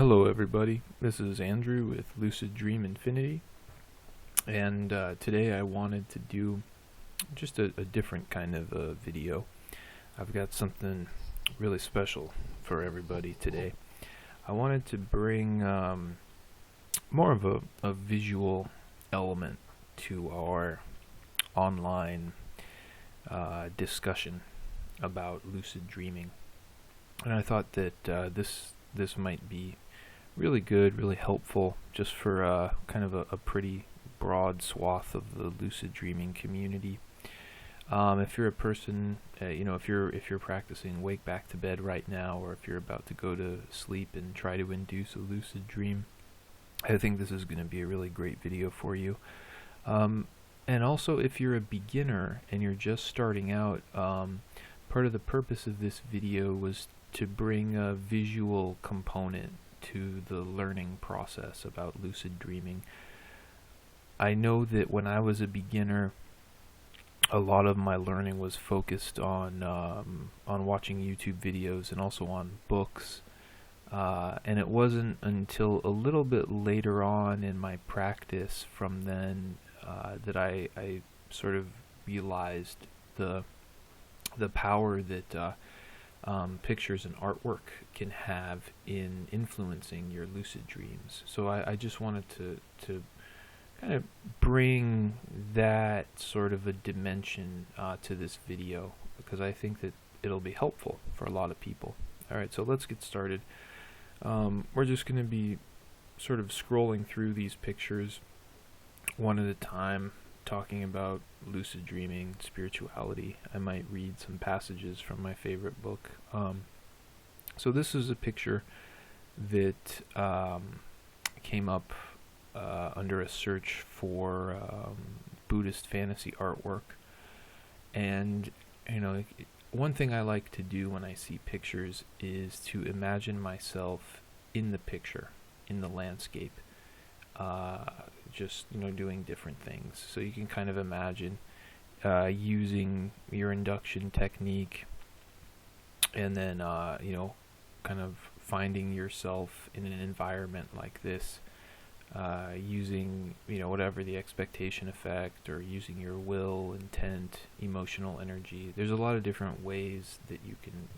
Hello everybody, this is Andrew with Lucid Dream Infinity, and today I wanted to do just a different kind of video. I've got something really special for everybody today. I wanted to bring more of a visual element to our online discussion about lucid dreaming, and I thought that this might be really good, really helpful, just for kind of a pretty broad swath of the lucid dreaming community. If you're a person, if you're practicing wake back to bed right now, or if you're about to go to sleep and try to induce a lucid dream, I think this is going to be a really great video for you. And also, if you're a beginner and you're just starting out, part of the purpose of this video was to bring a visual component to the learning process about lucid dreaming. I know that when I was a beginner, a lot of my learning was focused on watching YouTube videos and also on books, and it wasn't until a little bit later on in my practice from then that I sort of realized the power that pictures and artwork can have in influencing your lucid dreams. So I just wanted to kind of bring that sort of a dimension to this video, because I think that it'll be helpful for a lot of people. Alright, so let's get started. We're just going to be sort of scrolling through these pictures one at a time, talking about lucid dreaming, spirituality. I might read some passages from my favorite book. So this is a picture that came up under a search for Buddhist fantasy artwork. And one thing I like to do when I see pictures is to imagine myself in the picture, in the landscape, just doing different things. So you can kind of imagine using your induction technique, and then kind of finding yourself in an environment like this, using whatever the expectation effect, or using your will, intent, emotional energy. There's a lot of different ways that you can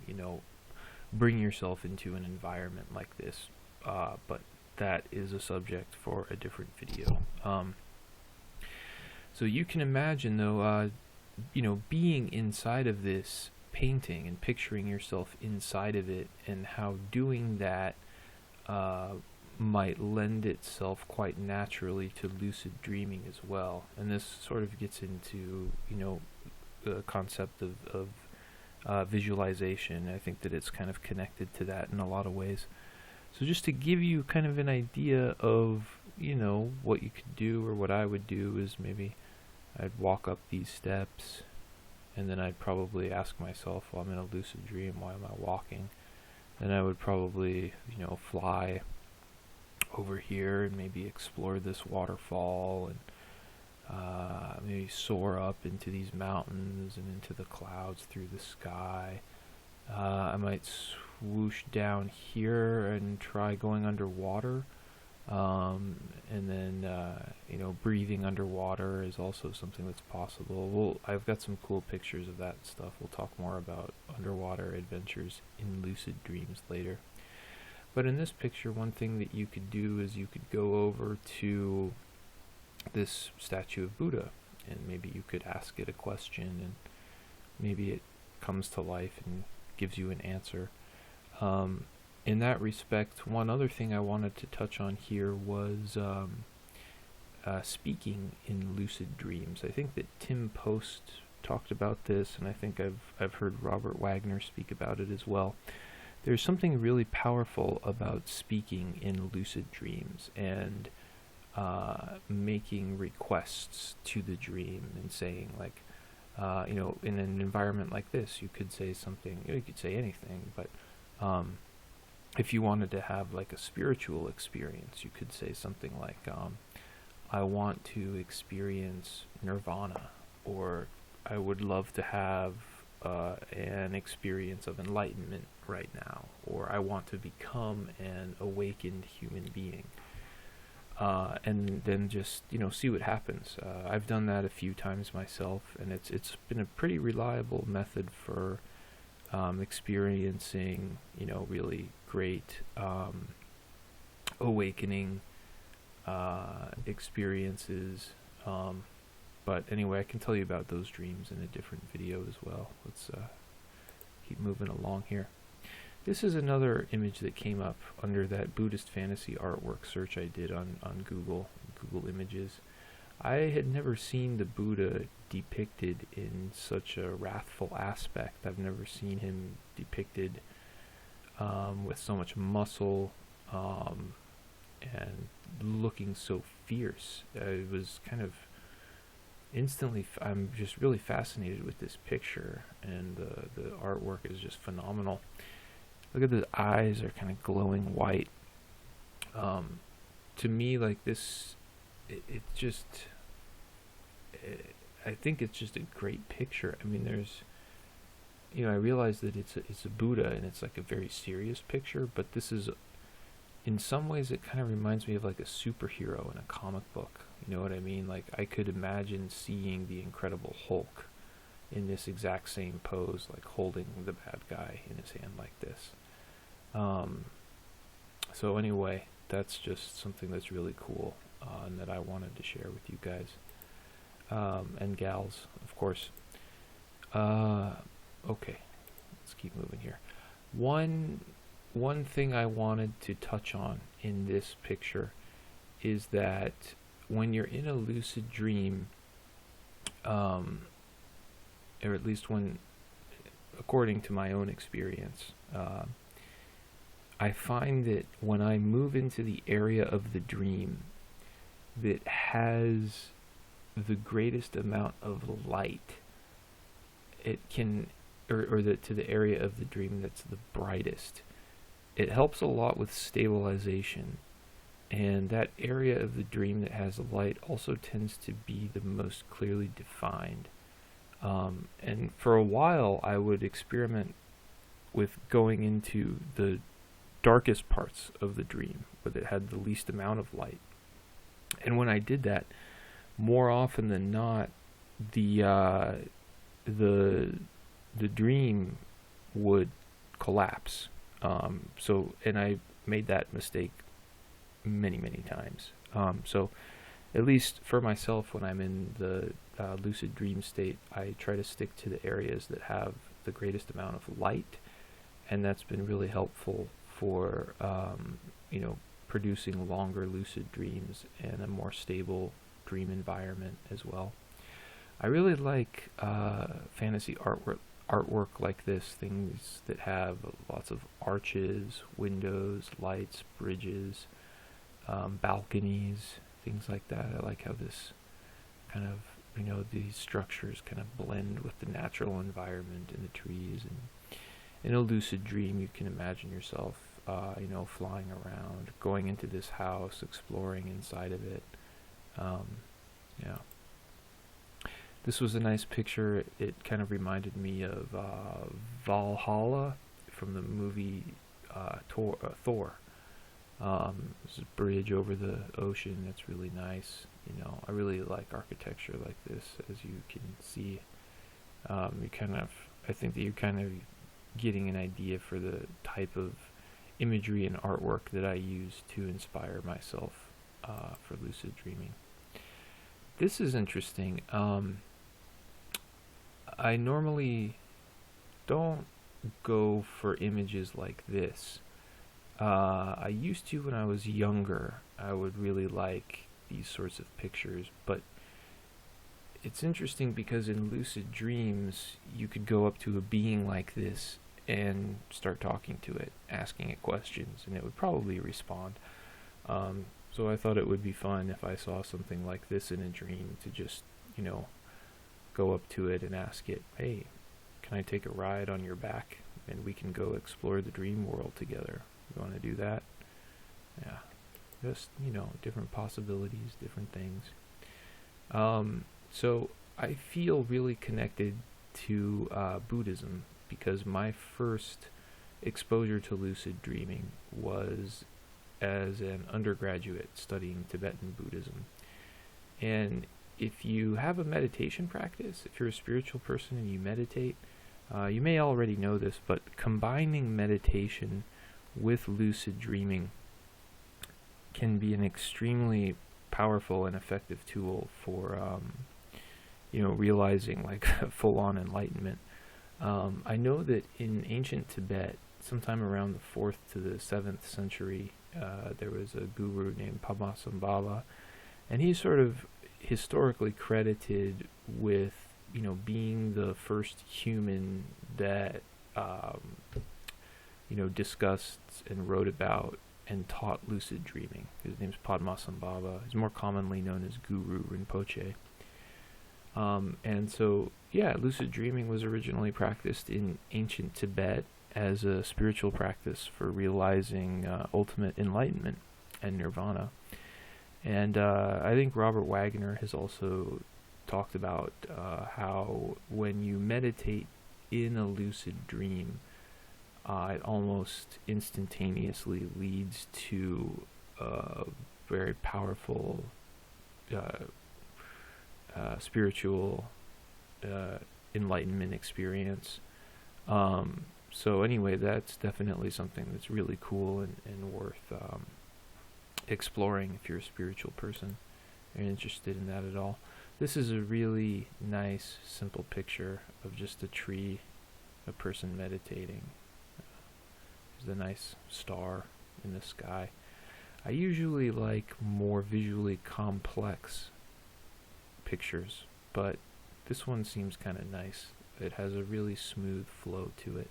bring yourself into an environment like this, but that is a subject for a different video. So you can imagine, though, being inside of this painting and picturing yourself inside of it, and how doing that might lend itself quite naturally to lucid dreaming as well. And this sort of gets into the concept of visualization. I think that it's kind of connected to that in a lot of ways. So just to give you kind of an idea of what you could do, or what I would do, is maybe I'd walk up these steps, and then I'd probably ask myself, well, I'm in a lucid dream, why am I walking? Then I would probably fly over here and maybe explore this waterfall, and maybe soar up into these mountains and into the clouds through the sky. I might swoosh down here and try going underwater, and then breathing underwater is also something that's possible. I've got some cool pictures of that stuff. We'll talk more about underwater adventures in lucid dreams later. But in this picture, one thing that you could do is you could go over to this statue of Buddha, and maybe you could ask it a question, and maybe it comes to life and gives you an answer. In that respect, one other thing I wanted to touch on here was speaking in lucid dreams. I think that Tim Post talked about this, and I think I've heard Robert Wagner speak about it as well. There's something really powerful about speaking in lucid dreams, and making requests to the dream, and saying, like, in an environment like this, you could say something, you could say anything, but if you wanted to have like a spiritual experience, you could say something like, I want to experience nirvana, or I would love to have an experience of enlightenment, right now, or I want to become an awakened human being. And then just see what happens. I've done that a few times myself, and it's been a pretty reliable method for experiencing really great awakening experiences. But anyway, I can tell you about those dreams in a different video as well. Let's keep moving along here. This is another image that came up under that Buddhist fantasy artwork search I did on Google Images. I had never seen the Buddha depicted in such a wrathful aspect. I've never seen him depicted with so much muscle and looking so fierce. It was kind of instantly, I'm just really fascinated with this picture, and the artwork is just phenomenal. Look at the eyes, are kind of glowing white. To me, like this, it just, I think it's just a great picture. I mean, there's, I realize that it's a Buddha, and it's like a very serious picture, but this is, in some ways, it kind of reminds me of like a superhero in a comic book. You know what I mean? Like, I could imagine seeing the Incredible Hulk in this exact same pose, like holding the bad guy in his hand like this. So anyway, that's just something that's really cool, and that I wanted to share with you guys, and gals, of course. Okay, let's keep moving here. One thing I wanted to touch on in this picture is that when you're in a lucid dream, or at least when, according to my own experience, I find that when I move into the area of the dream that has the greatest amount of light, it can, or to the area of the dream that's the brightest, it helps a lot with stabilization. And that area of the dream that has light also tends to be the most clearly defined. And for a while, I would experiment with going into the darkest parts of the dream, where it had the least amount of light. And when I did that, more often than not, the dream would collapse. And I made that mistake many times. So at least for myself, when I'm in the lucid dream state, I try to stick to the areas that have the greatest amount of light, and that's been really helpful for producing longer lucid dreams and a more stable dream environment as well. I really like fantasy artwork like this, things that have lots of arches, windows, lights, bridges, balconies, things like that. I like how this kind of, these structures kind of blend with the natural environment and the trees. And in a lucid dream, you can imagine yourself, flying around, going into this house, exploring inside of it. Yeah. This was a nice picture. It kind of reminded me of Valhalla from the movie Thor. There's a bridge over the ocean. It's really nice. I really like architecture like this, as you can see. I think that you're kind of getting an idea for the type of imagery and artwork that I use to inspire myself for lucid dreaming. This is interesting. I normally don't go for images like this. I used to when I was younger. I would really like these sorts of pictures, but it's interesting because in lucid dreams, you could go up to a being like this and start talking to it, asking it questions, and it would probably respond. So I thought it would be fun if I saw something like this in a dream to just, go up to it and ask it, hey, can I take a ride on your back and we can go explore the dream world together? You want to do that? Yeah. Just, different possibilities, different things. So I feel really connected to Buddhism because my first exposure to lucid dreaming was as an undergraduate studying Tibetan Buddhism. And if you have a meditation practice, if you're a spiritual person and you meditate, you may already know this, but combining meditation with lucid dreaming can be an extremely powerful and effective tool for realizing like full-on enlightenment. I know that in ancient Tibet, sometime around the 4th to the 7th century, there was a guru named Padmasambhava, and he's sort of historically credited with being the first human that discussed and wrote about and taught lucid dreaming. His name's Padmasambhava. He's more commonly known as Guru Rinpoche. And so, lucid dreaming was originally practiced in ancient Tibet as a spiritual practice for realizing ultimate enlightenment and nirvana. And I think Robert Wagner has also talked about how when you meditate in a lucid dream, it almost instantaneously leads to a very powerful spiritual enlightenment experience. So anyway, that's definitely something that's really cool and worth exploring if you're a spiritual person and interested in that at all. This is a really nice, simple picture of just a tree, a person meditating. There's a nice star in the sky. I usually like more visually complex pictures, but this one seems kind of nice. It has a really smooth flow to it.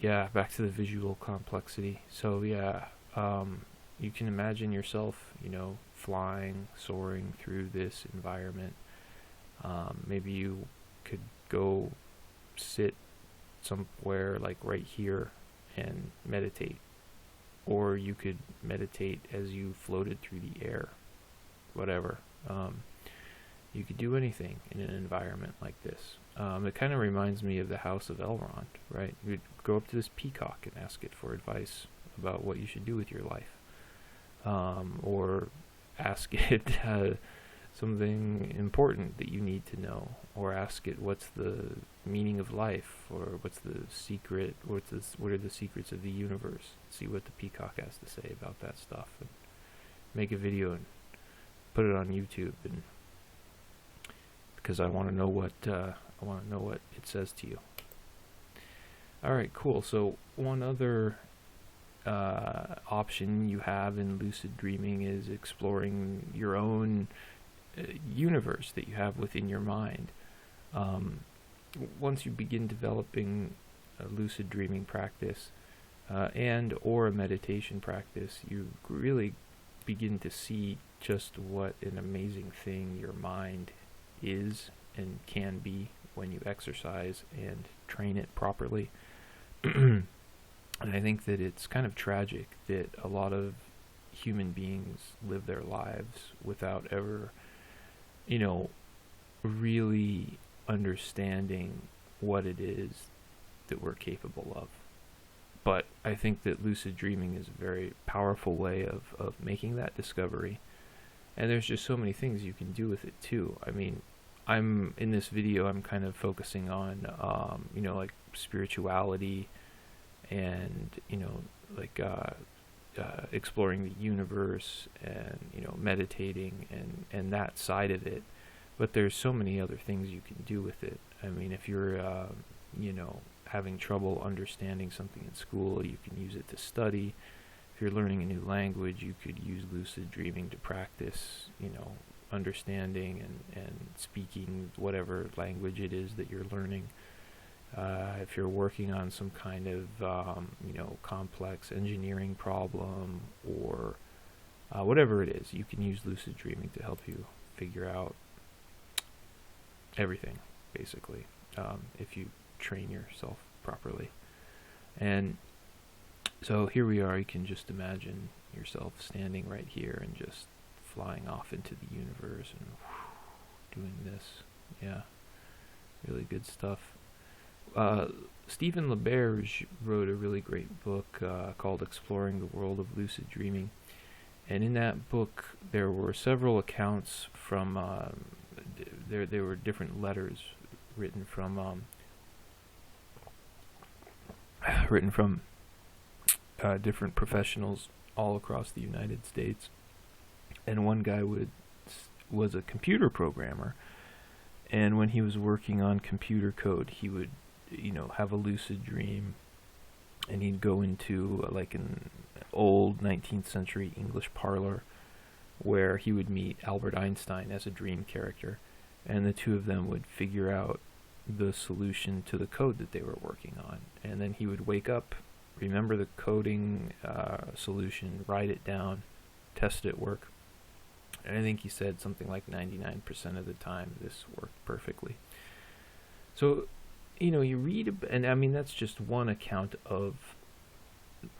Yeah, back to the visual complexity. So you can imagine yourself, flying, soaring through this environment. Maybe you could go sit somewhere like right here and meditate, or you could meditate as you floated through the air, whatever. You could do anything in an environment like this. It kind of reminds me of the House of Elrond, right? You'd go up to this peacock and ask it for advice about what you should do with your life, or ask it something important that you need to know, or ask it what's the meaning of life, or what's the secret, what are the secrets of the universe. See what the peacock has to say about that stuff, and make a video and put it on YouTube, and because I want to know what it says to you. All right, cool. So one other option you have in lucid dreaming is exploring your own universe that you have within your mind. Once you begin developing a lucid dreaming practice and or a meditation practice, you really begin to see just what an amazing thing your mind is and can be when you exercise and train it properly. And I think that it's kind of tragic that a lot of human beings live their lives without ever, really understanding what it is that we're capable of. But I think that lucid dreaming is a very powerful way of making that discovery. And there's just so many things you can do with it too. I mean, I'm in this video, I'm kind of focusing on, like spirituality and, exploring the universe and, meditating and that side of it. But there's so many other things you can do with it. I mean, if you're, having trouble understanding something in school, you can use it to study. If you're learning a new language, you could use lucid dreaming to practice, understanding and speaking whatever language it is that you're learning. If you're working on some kind of, complex engineering problem or whatever it is, you can use lucid dreaming to help you figure out everything, basically, if you train yourself properly. And so here we are. You can just imagine yourself standing right here and just flying off into the universe and doing this. Yeah, really good stuff. Stephen LaBerge wrote a really great book called Exploring the World of Lucid Dreaming. And in that book, there were several accounts from, there were different letters written from, different professionals all across the United States. And one guy was a computer programmer, and when he was working on computer code, he would, have a lucid dream, and he'd go into like an old 19th century English parlor where he would meet Albert Einstein as a dream character, and the two of them would figure out the solution to the code that they were working on. And then he would wake up, remember the coding solution, write it down, test it work. And I think he said something like 99% of the time this worked perfectly. So, you read, and I mean, that's just one account of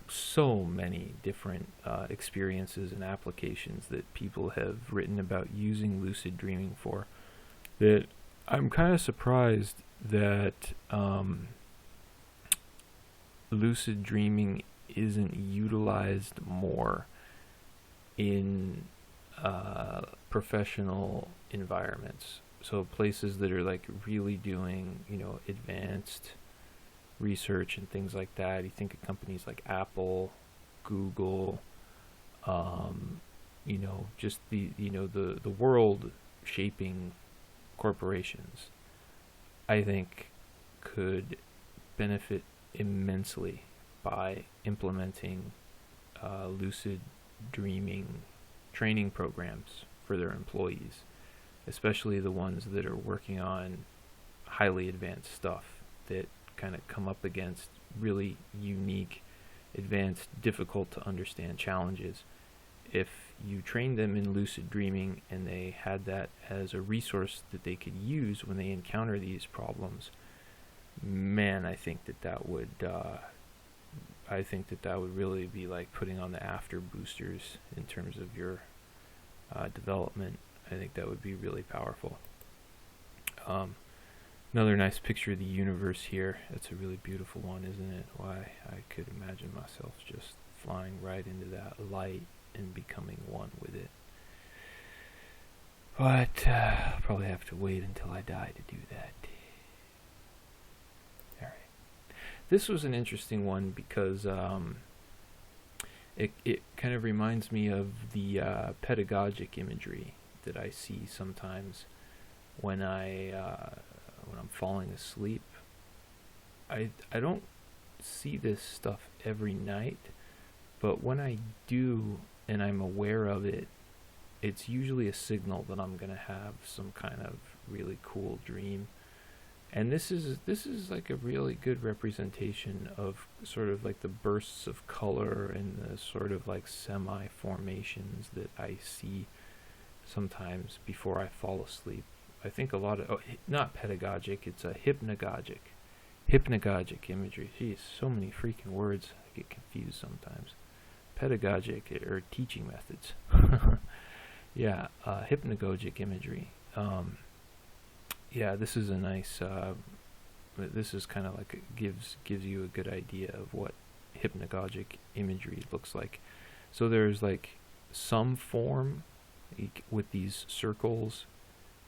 so many different experiences and applications that people have written about using lucid dreaming for, that I'm kind of surprised that lucid dreaming isn't utilized more in professional environments. So places that are like really doing, advanced research and things like that. You think of companies like Apple, Google, just the world shaping corporations, I think could benefit immensely by implementing lucid dreaming training programs for their employees, especially the ones that are working on highly advanced stuff that kind of come up against really unique, advanced, difficult to understand challenges. If you trained them in lucid dreaming and they had that as a resource that they could use when they encounter these problems, man, I think that would really be like putting on the after boosters in terms of your development. I think that would be really powerful. Another nice picture of the universe here. It's a really beautiful one, isn't it? Why, I could imagine myself just flying right into that light and becoming one with it. But I'll probably have to wait until I die to do that. Alright. This was an interesting one because it kind of reminds me of the pedagogic imagery that I see sometimes when I'm falling asleep. I don't see this stuff every night, but when I do and I'm aware of it, it's usually a signal that I'm gonna have some kind of really cool dream. And this is like a really good representation of sort of like the bursts of color and the sort of like semi-formations that I see sometimes before I fall asleep. I think a lot of, not pedagogic, it's a hypnagogic imagery. Geez, so many freaking words, I get confused sometimes. Pedagogic, or teaching methods. Yeah, hypnagogic imagery. Yeah, this is a nice, this is kind of like, gives you a good idea of what hypnagogic imagery looks like. So there's like some form with these circles.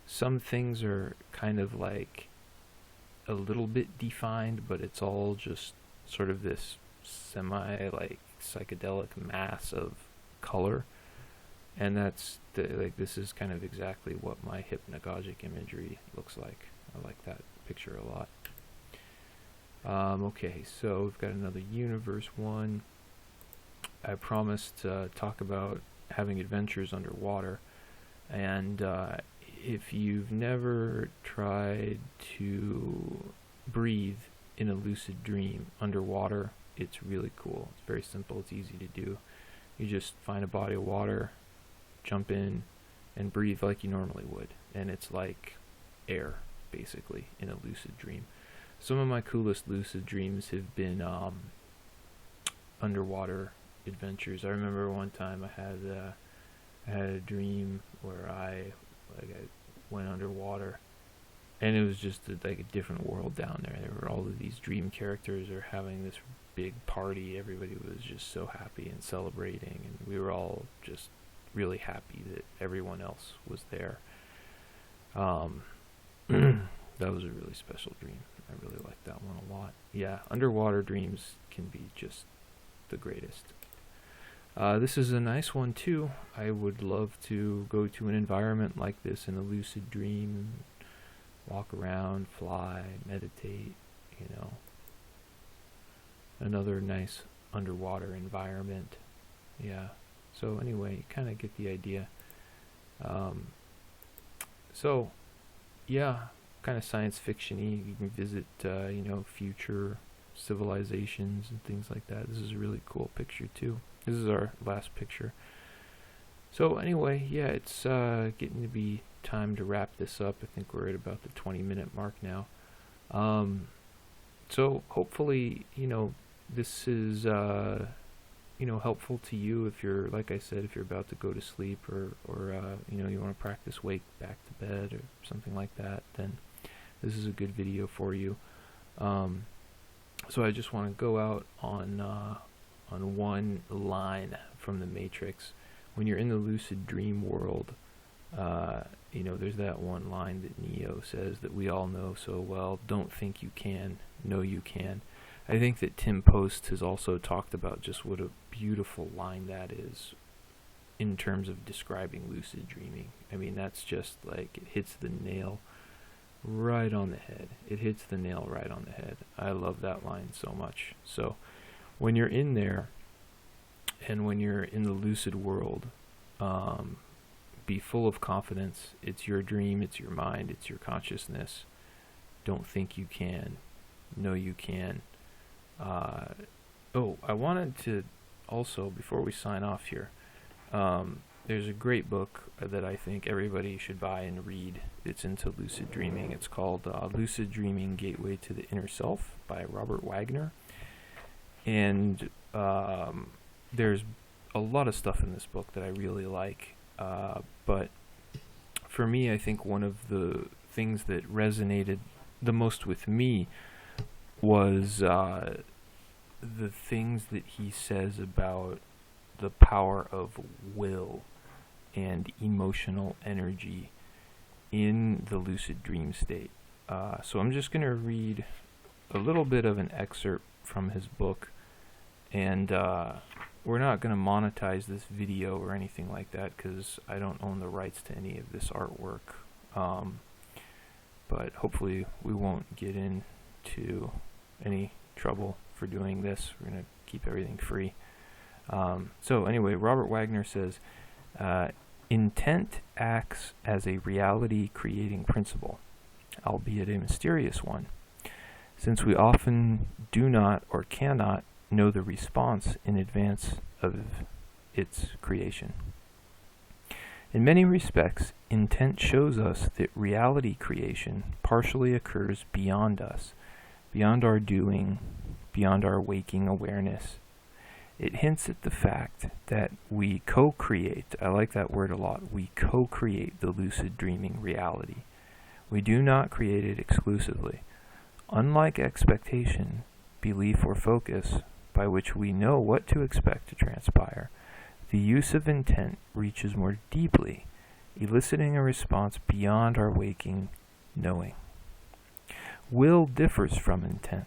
Some things are kind of like a little bit defined, but it's all just sort of this semi like psychedelic mass of color. And that's this is kind of exactly what my hypnagogic imagery looks like. I like that picture a lot. Okay, so we've got another universe one. I promised to talk about having adventures underwater, and if you've never tried to breathe in a lucid dream underwater, it's really cool. It's very simple. It's easy to do. You just find a body of water, jump in, and breathe like you normally would. And it's like air, basically, in a lucid dream. Some of my coolest lucid dreams have been underwater adventures. I remember one time I had a dream where I went underwater, and it was just like a different world down there. There were all of these dream characters are having this big party. Everybody was just so happy and celebrating, and we were all just really happy that everyone else was there. That was a really special dream. I really liked that one a lot. Yeah, underwater dreams can be just the greatest. This is a nice one too. I would love to go to an environment like this in a lucid dream, walk around, fly, meditate, Another nice underwater environment. Yeah. So anyway, you kind of get the idea. So, yeah, kind of science fiction-y. You can visit, future civilizations and things like that. This is a really cool picture too. This is our last picture. So anyway, yeah, it's getting to be time to wrap this up. I think we're at about the 20-minute mark now. So hopefully, this is helpful to you if you're, like I said, if you're about to go to sleep or you want to practice wake back to bed or something like that, then this is a good video for you. So I just want to go out on one line from the Matrix. When you're in the lucid dream world, there's that one line that Neo says that we all know so well: don't think you can, know you can. I think that Tim Post has also talked about just what a beautiful line that is in terms of describing lucid dreaming. I mean, that's just like, it hits the nail right on the head. It hits the nail right on the head. I love that line so much. So when you're in there and when you're in the lucid world, be full of confidence. It's your dream, it's your mind, it's your consciousness. Don't think you can, know you can. I wanted to also, before we sign off here, there's a great book that I think everybody should buy and read. It's into lucid dreaming. It's called Lucid Dreaming: Gateway to the Inner Self by Robert Wagner. And there's a lot of stuff in this book that I really like. But for me, I think one of the things that resonated the most with me was the things that he says about the power of will and emotional energy in the lucid dream state. So I'm just going to read a little bit of an excerpt from his book, and we're not going to monetize this video or anything like that because I don't own the rights to any of this artwork. But hopefully we won't get into any trouble for doing this. We're going to keep everything free. So anyway, Robert Wagner says, intent acts as a reality-creating principle, albeit a mysterious one, since we often do not or cannot know the response in advance of its creation. In many respects, intent shows us that reality creation partially occurs beyond us, beyond our doing, beyond our waking awareness. It hints at the fact that we co-create, I like that word a lot, we co-create the lucid dreaming reality. We do not create it exclusively. Unlike expectation, belief, or focus, by which we know what to expect to transpire, the use of intent reaches more deeply, eliciting a response beyond our waking knowing. Will differs from intent.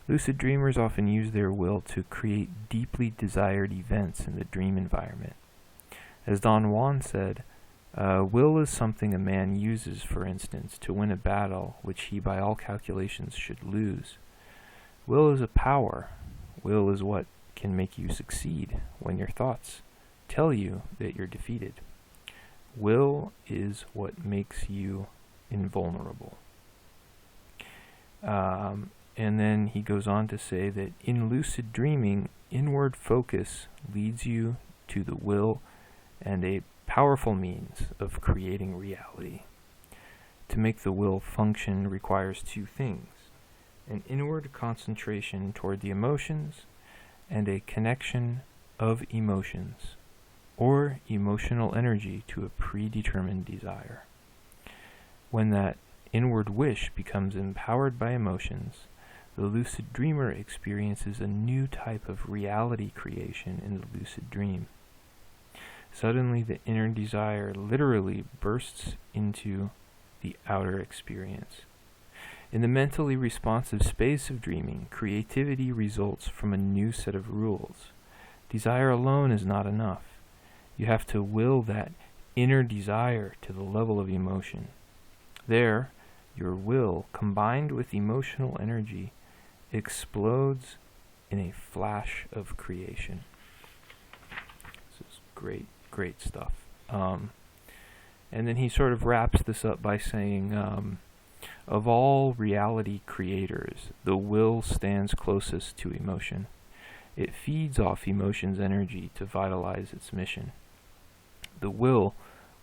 Lucid dreamers often use their will to create deeply desired events in the dream environment. As Don Juan said, will is something a man uses, for instance, to win a battle which he by all calculations should lose. Will is a power. Will is what can make you succeed when your thoughts tell you that you're defeated. Will is what makes you invulnerable. And then he goes on to say that in lucid dreaming, inward focus leads you to the will and a powerful means of creating reality. To make the will function requires two things: an inward concentration toward the emotions and a connection of emotions or emotional energy to a predetermined desire. When that inward wish becomes empowered by emotions, the lucid dreamer experiences a new type of reality creation in the lucid dream. Suddenly, the inner desire literally bursts into the outer experience. In the mentally responsive space of dreaming, creativity results from a new set of rules. Desire alone is not enough. You have to will that inner desire to the level of emotion. There, your will, combined with emotional energy, explodes in a flash of creation. This is great, great stuff. And then he sort of wraps this up by saying, of all reality creators, the will stands closest to emotion. It feeds off emotion's energy to vitalize its mission. The will,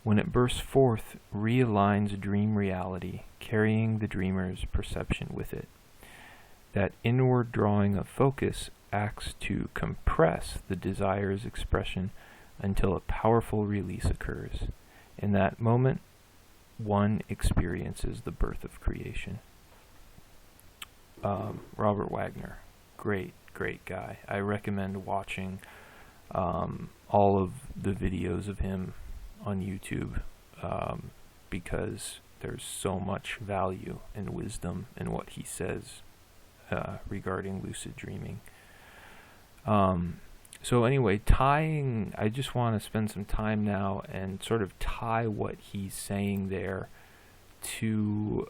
when it bursts forth, realigns dream reality, carrying the dreamer's perception with it. That inward drawing of focus acts to compress the desire's expression until a powerful release occurs. In that moment, one experiences the birth of creation. Robert Wagner, great guy. I recommend watching all of the videos of him on YouTube because there's so much value and wisdom in what he says regarding lucid dreaming. So anyway, I just want to spend some time now and sort of tie what he's saying there to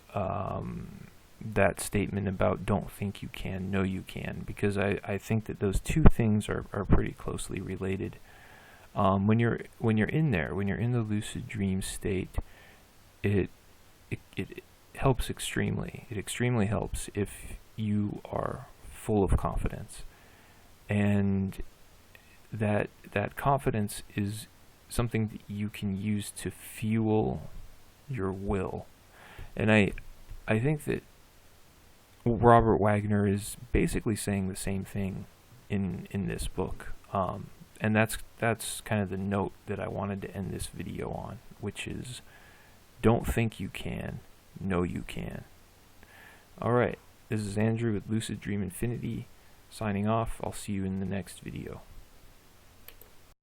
that statement about don't think you can, know you can, because I think that those two things are pretty closely related. When you're in there, when you're in the lucid dream state, it helps extremely. It extremely helps if you are full of confidence, and that confidence is something that you can use to fuel your will. And I think that Robert Wagner is basically saying the same thing in this book. And that's kind of the note that I wanted to end this video on, which is don't think you can, know you can. Alright, this is Andrew with Lucid Dream Infinity, signing off. I'll see you in the next video.